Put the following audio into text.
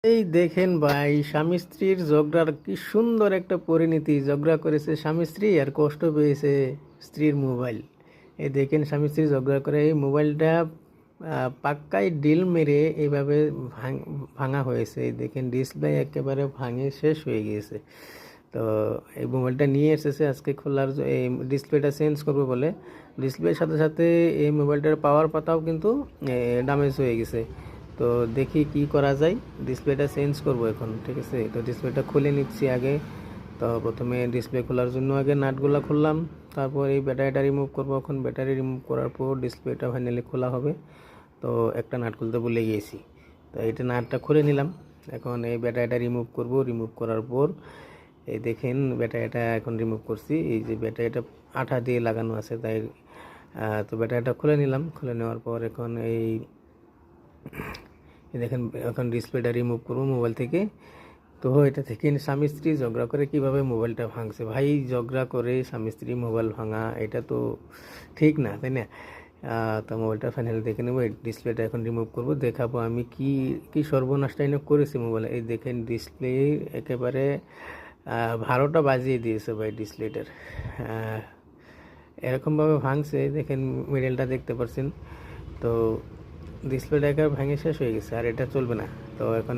এই দেখেন ভাই, স্বামী স্ত্রীর ঝগড়ার কি সুন্দর একটা পরিণতি। ঝগড়া করেছে স্বামী স্ত্রী আর কষ্ট পেয়েছে স্ত্রীর মোবাইল। এই দেখেন, স্বামী স্ত্রী ঝগড়া করে এই মোবাইলটা পাক্কায় ডিল মেরে এইভাবে ভাঙা হয়েছে। এই দেখেন, ডিসপ্লে একেবারে ভাঙে শেষ হয়ে গিয়েছে। তো এই মোবাইলটা নিয়ে এসেছে আজকে খোলার এই ডিসপ্লেটা চেঞ্জ করবে বলে। ডিসপ্লের সাথে সাথে এই মোবাইলটার পাওয়ার পাতাও কিন্তু ড্যামেজ হয়ে গেছে। তো দেখি কি করা যায়। ডিসপ্লেটা চেঞ্জ করব এখন, ঠিক আছে? তো ডিসপ্লেটা খুলে নিচ্ছি আগে। তো প্রথমে ডিসপ্লে খোলার জন্য আগে নাটগুলো খুললাম, তারপর এই ব্যাটারিটা রিমুভ করবো। এখন ব্যাটারি রিমুভ করার পর ডিসপ্লেটা ফাইনালি খোলা হবে। তো একটা নাট খুলতে ভুলে গিয়েছি, তো এইটা নাটটা খুলে নিলাম। এখন এই ব্যাটারিটা রিমুভ করব। রিমুভ করার পর এই দেখেন, ব্যাটারিটা এখন রিমুভ করছি। এই যে ব্যাটারিটা আঠা দিয়ে লাগানো আছে, তাই তো ব্যাটারিটা খুলে নিলাম। খুলে নেওয়ার পর এখন এই দেখেন, এখন ডিসপ্লেটা রিমুভ করবো মোবাইল থেকে। তো এটা থেকে স্বামী স্ত্রী ঝগড়া করে কিভাবে মোবাইলটা ভাঙছে। ভাই, ঝগড়া করে স্বামী স্ত্রী মোবাইল ভাঙা এটা তো ঠিক না, তাই না? তো মোবাইলটা ফাইনালি দেখে নেবো। এই ডিসপ্লেটা এখন রিমুভ করব, দেখাবো আমি কি কি সর্বনাশটা এনে করেছি মোবাইলে। এই দেখেন, ডিসপ্লে একেবারে 12টা বাজিয়ে দিয়েছে ভাই ডিসপ্লেটার। এরকমভাবে ভাঙছে, দেখেন মিডলটা দেখতে পাচ্ছেন। তো ডিসপ্লেটা একেবারে ভেঙে শেষ হয়ে গেছে, আর এটা চলবে না। তো এখন